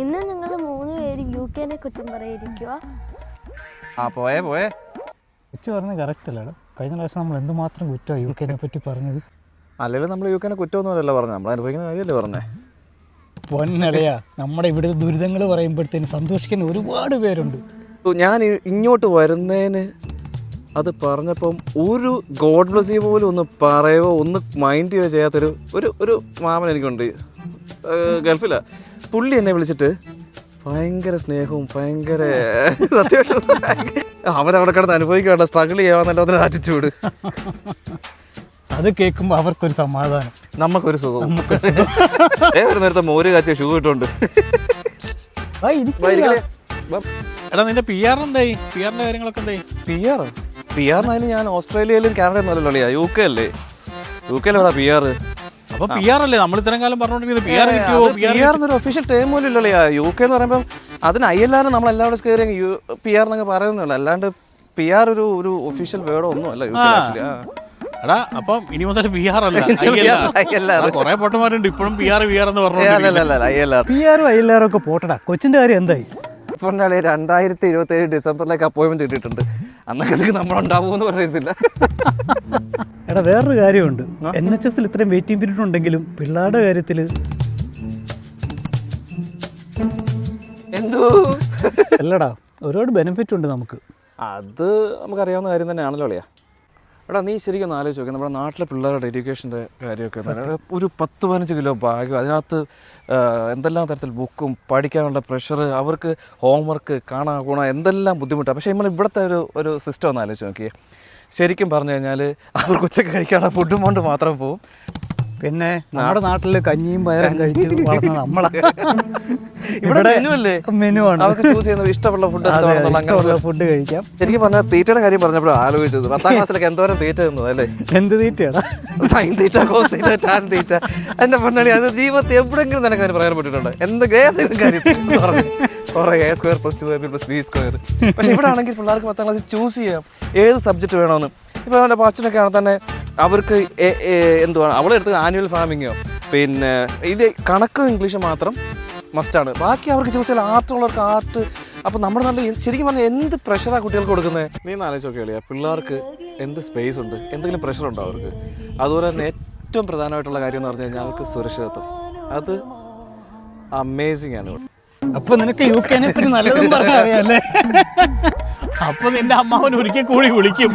ഇന്ന് നിങ്ങൾ 3 പേര് UK കുറ്റം പറയാതിരിക്കുക. പോയേ ഉച്ച പറഞ്ഞത് കറക്റ്റ് അല്ലേടാ. കഴിഞ്ഞ പ്രാവശ്യം നമ്മൾ എന്തുമാത്രം കുറ്റമാണ് UK പറ്റി പറഞ്ഞത്. അല്ലെങ്കിൽ നമ്മൾ UK കുറ്റമൊന്നുമല്ല പറഞ്ഞത്, നമ്മൾ അനുഭവിക്കുന്ന കാര്യമല്ലേ പറഞ്ഞേ. പൊന്നടയാ, നമ്മുടെ ഇവിടുത്തെ ദുരിതങ്ങൾ പറയുമ്പോഴത്തേന് സന്തോഷിക്കുന്ന ഒരുപാട് പേരുണ്ട്. ഞാൻ ഇങ്ങോട്ട് വരുന്നതിന് അത് പറഞ്ഞപ്പം ഒരു ഗോഡ് ബ്ലസ് യു പോലും ഒന്ന് പറയുകയോ ഒന്ന് മൈൻഡ് ചെയ്യുകയോ ചെയ്യാത്തൊരു ഒരു മാമൻ എനിക്കുണ്ട് ഗൾഫിലാണ്. പുള്ളി എന്നെ വിളിച്ചിട്ട് ഭയങ്കര സ്നേഹവും ഭയങ്കര സത്യമായിട്ട് അവരവിടെ കിടന്ന് അനുഭവിക്കാനുള്ള സ്ട്രഗിൾ ചെയ്യാന്നല്ലോ അതിന് ആറ്റിറ്റ്യൂഡ്. അത് കേൾക്കുമ്പോൾ അവർക്കൊരു സമാധാനം, നമുക്കൊരു സുഖം. ഒരു നേരത്തെ മോര് കാച്ചിയ ഷൂ ഇട്ടുണ്ട്. എടാ നിന്റെ PR എന്തായി? PR-ന്റെ കാര്യങ്ങളൊക്കെ എന്തായി? PR ഞാൻ ഓസ്ട്രേലിയയിലും കാനഡയിലും അല്ലല്ലോ, UK അല്ലേ. UK അല്ലേടാ PR. അപ്പൊ PR അല്ലേ നമ്മൾ ഇത്രയും കാലം പറഞ്ഞോണ്ടിരിക്കുന്നത്? PR കിട്ടിയോ? PR എന്നൊരു ഒഫീഷ്യൽ ടൈം പോലും ഇല്ലല്ലോ. UK എന്ന് പറയുമ്പോൾ അതിന് ILR നമ്മളെല്ലാവരും കയറി PR എന്നൊക്കെ പറയുന്നുള്ളൂ, അല്ലാണ്ട് PR ഒരു ഒഫീഷ്യൽ വേർഡോ ഒന്നും അല്ല UK. എടാ അപ്പം ഇനി മുതൽ PR അല്ല, ILR. കുറെ പൊട്ടന്മാരുണ്ട് ഇപ്പോഴും PR എന്ന് പറഞ്ഞു. PR-ഉം ILR-ഉം ഒക്കെ പോട്ടടാ. കൊച്ചിന്റെ കാര്യം എന്തായി? ഇപ്പൊ 2027 ഡിസംബറിലേക്ക് അപ്പോയിൻമെന്റ് കിട്ടിയിട്ടുണ്ട്. അന്നൊക്കെ നമ്മളുണ്ടാവുമെന്ന് പറയുന്നില്ല. എടാ വേറൊരു കാര്യമുണ്ട്, NHS-ൽ ഇത്രയും വെയിറ്റിംഗ് പീരീഡ് ഉണ്ടെങ്കിലും പിള്ളേരുടെ കാര്യത്തിൽ എന്തോ അല്ലടാ ഒരുപാട് ബെനിഫിറ്റ് ഉണ്ട് നമുക്ക്. അത് നമുക്കറിയാവുന്ന കാര്യം തന്നെയാണല്ലോ അളിയാ. എടാ നീ ശരിക്കും ഒന്ന് ആലോചിച്ച് നോക്കി, നമ്മുടെ നാട്ടിലെ പിള്ളേരുടെ എഡ്യൂക്കേഷൻ്റെ കാര്യമൊക്കെ ഒരു 10-15 കിലോ ബാഗ്, അതിനകത്ത് എന്തെല്ലാം തരത്തിൽ ബുക്കും പഠിക്കാനുള്ള പ്രഷർ, അവർക്ക് ഹോംവർക്ക് കാണാ എന്തെല്ലാം ബുദ്ധിമുട്ടാണ്. പക്ഷേ നമ്മൾ ഇവിടുത്തെ ഒരു സിസ്റ്റം ഒന്ന് ആലോചിച്ച് നോക്കിയേ. ശരിക്കും പറഞ്ഞു കഴിഞ്ഞാൽ അവർക്ക് ഉച്ചയ്ക്ക് കഴിക്കാനുള്ള ഫുഡും കൊണ്ട് മാത്രം പോവും. പിന്നെ നമ്മുടെ നാട്ടിൽ കഞ്ഞിയും പയറും കഴിച്ച് വളർന്ന നമ്മളാണ്. ഇവിടെ മെനു ആണ്, അവർക്ക് ചൂസ് ചെയ്യുന്നത് ഇഷ്ടമുള്ള ഫുഡ് കഴിക്കാം. ശരിക്കും പറഞ്ഞാൽ തീറ്റയുടെ കാര്യം പറഞ്ഞപ്പോഴും ആലോചിച്ചത് 10ാം ക്ലാസ്സിലൊക്കെ എന്തോരം തീറ്റ തന്നത് അല്ലേ. എന്ത് തീറ്റയാണ്? Sine theta, cos theta, tan theta. എൻ്റെ പൊന്നളി അത് ജീവിതത്തിൽ എവിടെയെങ്കിലും നിനക്ക് അതിന് പറയാൻ പറ്റിയിട്ടുണ്ട്? എന്തെങ്കിലും കാര്യത്തിൽ കുറേ A² + 2AB + B². പക്ഷെ ഇവിടെ ആണെങ്കിൽ പിള്ളേർക്ക് 10ാം ക്ലാസ്സിൽ ചൂസ് ചെയ്യാം ഏത് സബ്ജക്റ്റ് വേണമെന്ന്. ഇപ്പോൾ അവൻ്റെ അച്ഛനൊക്കെ ആണെങ്കിൽ തന്നെ അവർക്ക് എന്തുവാണ് അവളെടുത്ത് ആനുവൽ ഫാമിങ്ങോ പിന്നെ ഇത് കണക്കും ഇംഗ്ലീഷും മാത്രം മസ്റ്റാണ്. ബാക്കി അവർക്ക് ചൂസ് ചെയ്യാൻ ആർട്ടുള്ളവർക്ക് ആർട്ട്. അപ്പോൾ നമ്മുടെ നാട്ടിൽ ശരിക്കും പറഞ്ഞാൽ എന്ത് പ്രഷറാണ് കുട്ടികൾക്ക് കൊടുക്കുന്നത്? നീ ഒന്ന് ആലോചിച്ച് നോക്കിയാലേ പിള്ളേർക്ക് എന്ത് സ്പേസ് ഉണ്ട്, എന്തെങ്കിലും പ്രഷർ ഉണ്ടോ അവർക്ക്? അതുപോലെ തന്നെ ഏറ്റവും പ്രധാനമായിട്ടുള്ള കാര്യം എന്ന് പറഞ്ഞു കഴിഞ്ഞാൽ അവർക്ക് സുരക്ഷിതത്വം. അത് അമേസിങ് ആണ്. അപ്പൊ നിനക്ക് UK പറ്റി നല്ലതും പറയാൻ അറിയാല്ലേ? അപ്പൊ നിന്റെ അമ്മാവൻ ഒരിക്കൽ കൂടി വിളിക്കും.